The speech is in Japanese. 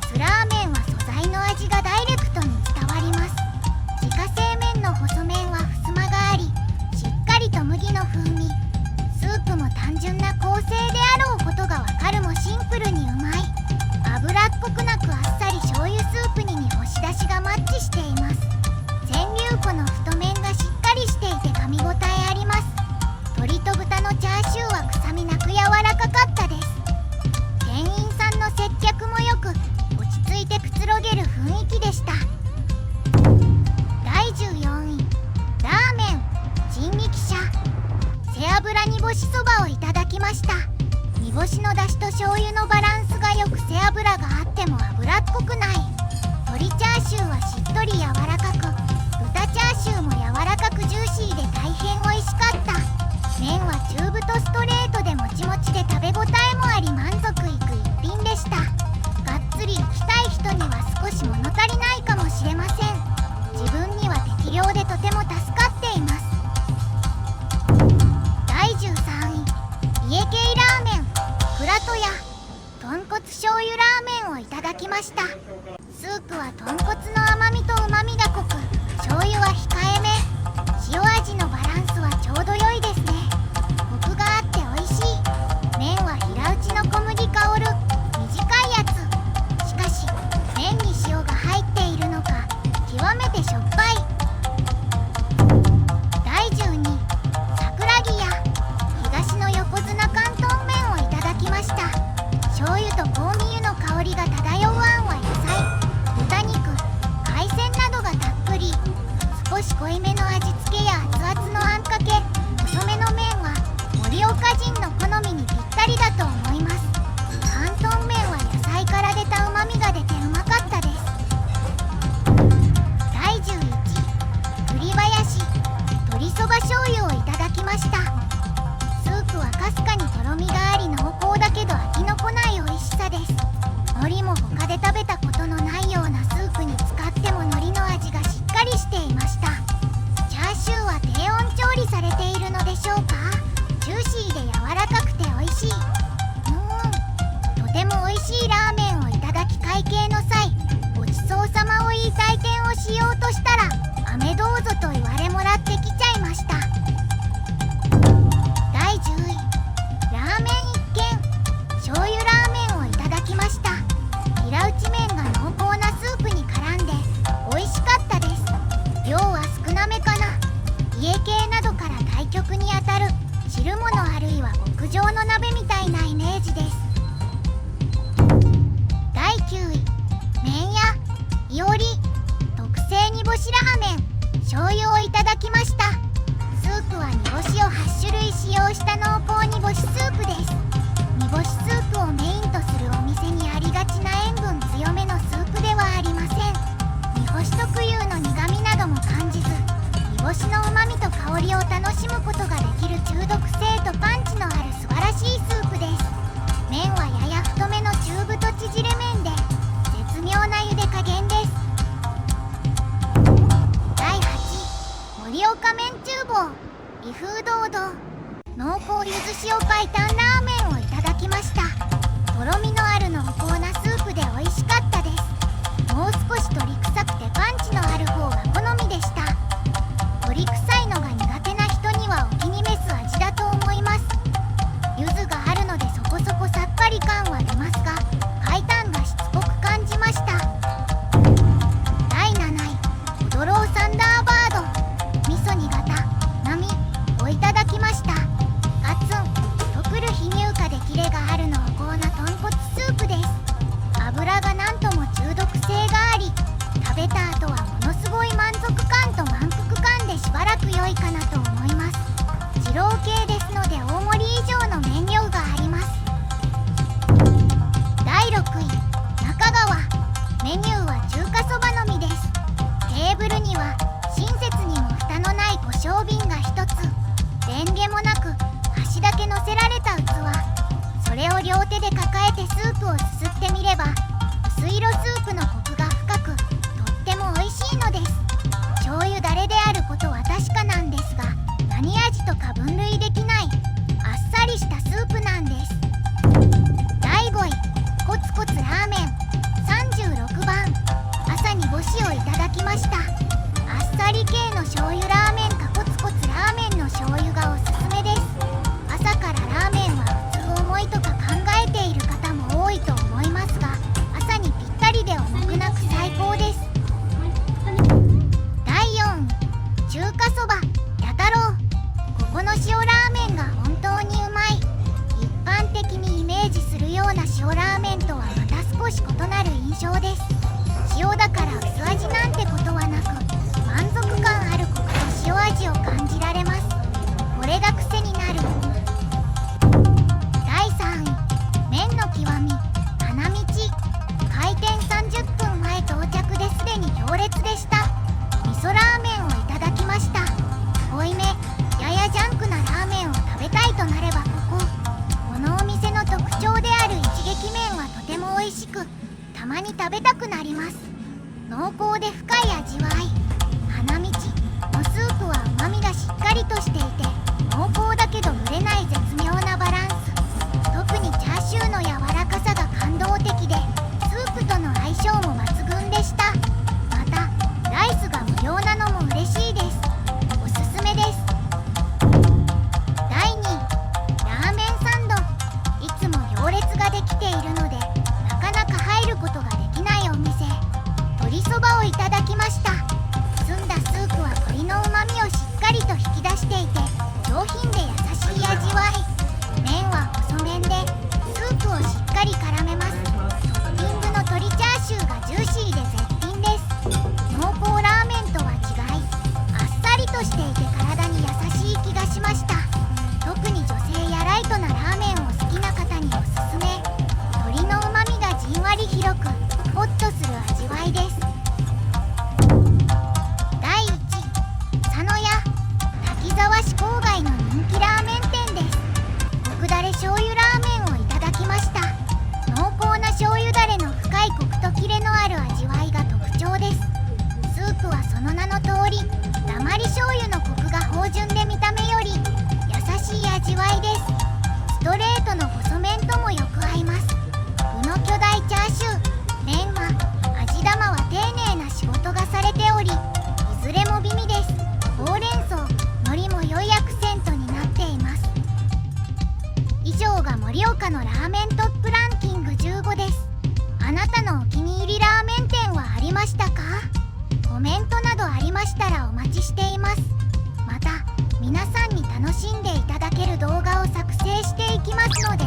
ツラーメンは素材の味がダイレクトに伝わります。自家製麺の細麺はふすまがあり、しっかりと麦の風味。スープも単純な構成であろうことがわかるもシンプルにうまい。脂っこくなくあっさり醤油スープに干し出しがマッチしています。全粒粉の太麺がしっかりしていて噛み応えあります。鶏と豚のチャーシューは臭みなく柔らかかったです。店員さんの接客もよく、落ち着いてくつろげる雰囲気でした。第14位、ラーメン人力車背脂煮干しそばをいただきました。煮干しの出汁と醤油のバランスがよく、背脂があっても脂っこくない。鶏チャーシューはしっとり柔らかく、豚チャーシューも柔らかくジューシーで大変美味しかった。麺は中太ストレートでもちもちで食べ応えもあり満足いく一品でした。がっつりいきたい人には少し物足りないかもしれません。自分には適量でとても助かっています。第13位、家系ラーメン倉戸屋豚骨醤油ラーメンをいただきました。スープは豚骨の甘みとうまみが濃く、醤油は控えめ。塩味のバランスはちょうど良いですね。コクがあって美味しい。麺は平打ちの小麦香る短いやつ。しかし麺に塩が入っているのか極めてしょっぱい。第12位、桜木屋東の横綱広東麺をいただきました。醤油と香味油の香りが漂うあんは野菜、豚肉、海鮮などがたっぷり。少し濃いめの味付けや熱々のあんかけ、細めの麺は盛岡人の好みにぴったりだと思います。広東麺は野菜から出たうまみが出てうまかったです。第11位、栗林鶏そば醤油をいただきました。スープはかすかにとろみがあり濃厚だけど飽きのこない美味しさです。海苔も他で食べたことのないようなスープに使っても海苔の味がしっかりしていました。チャーシューは低温調理されているのでしょうか。ジューシーで柔らかくて美味しい。とても美味しいラーメンをいただき、会計の際ごちそうさまを言い退店をしようとしたら、飴どうぞと言われもらってきちゃいました。第10位、ラーメン一軒醤油ラーメンをいただきました。平打ち麺が濃厚なスープに絡んで美味しかったです。量は少なめかな。家系などから対極にあたる汁物あるいは極上の鍋みたいなイメージです。第9位、麺屋いおり特製煮干しラーメン醤油をいただきました。スープは煮干しを8種類使用した濃厚煮干しスープです。煮干しスープをメインとするお店にありがちな塩分強めのスープではありません。煮干し特有の苦みなども感じず、煮干しのうまみと香りを楽しむことができる中毒性とパンチのある素晴らしいスープです。麺はやや太めの中太縮れ麺で絶妙な茹で加減です。第8位、盛岡麺厨房威風堂々濃厚ゆず塩白湯ラーメンをいただきました。とろみのある濃厚なスープで美味しかったです。もう少し鶏臭くてパンチのある方が好みでした。鶏臭いのが苦手な人にはお気に召す味だと思います。柚子があるのでそこそこさっぱり感は出ますが、白湯がしつこく感じました。第7位、おどろうサンダーバード味噌煮型並をいただきました。ガツンとくる非乳化でキレがある濃厚な豚骨スープです。油がなんとも中毒性があり、食べた後はものすごい満足感と満腹感でしばらく良いかなと思います。二郎系ですので大盛り以上の麺量があります。第6位、中川メニューは中華そばのみです。テーブルには親切にも蓋のない胡椒瓶が1つ。レンゲもなく箸だけ乗せられた器。それを両手で抱えてスープをすすってみれば、薄い色スープのコクが深くとっても美味しいのです。醤油だれであることは確かなんですが、何味とか分類できないあっさりしたスープなんです。第5位、コツコツラーメンした。あっさり系の醤油ラーメンかコツコツラーメンの醤油がおすすめです。朝からラーメンは普通重いとか考えている方も多いと思いますが、朝にぴったりで重くなく最高です。第4位、中華そば八太郎。ここの塩ラーメンが本当にうまい。一般的にイメージするような塩ラーメンとはまた少し異なる印象です。塩だから薄味なんてことはなく、満足感あるコクと塩味を感じられます。これが癖になる。第3位、麺の極み花道。開店30分前到着ですでに行列でした。味噌ラーメンをいただきました。濃いめややジャンクなラーメンを食べたいとなればこのお店の特徴である一撃麺はとても美味しく、たまに食べたくなります。濃厚で深い味わい。花道のスープはうまみがしっかりとしていて、濃厚だけどぶれない絶妙なバランス。特にチャーシューの柔らかさが感動的で、スープとの相性も抜群でした。またライスが無料なのも嬉しいです。おすすめです。第2位、ラーメンサンド。いつも行列ができているのでなかなか入ることができないお店。鶏そばをいただきました。澄んだスープは鶏のうまみをしっかりと引き出していて、上品で優しい味わい。麺は細麺でスープをしっかり絡めます。トッピングの鶏チャーシューがジューシーで絶品です。濃厚ラーメンとは違い、あっさりとしていて体に優しい気がしました。特に女性やライトなラーメンを好きな方におすすめ。鶏のうまみがじんわり広くホッとする味わいです。第1位、佐野屋。滝沢市郊外の人気ラーメン店です。コクだれ醤油ラーメンをいただきました。濃厚な醤油だれの深いコクとキレのある味わいが特徴です。スープはその名の通り、だまり醤油のコクが芳醇で見た目より優しい味わいです。ストレートの細麺ともよく合います。具の巨大チャーシュー、麺は味玉は丁寧な仕事がされており、いずれも美味です。ほうれん草、海苔も良いアクセントになっています。以上が盛岡のラーメントップランキング15です。あなたのお気に入りラーメン店はありましたか？コメントなどありましたらお待ちしています。また皆さんに楽しんでいただける動画を作成していきますので、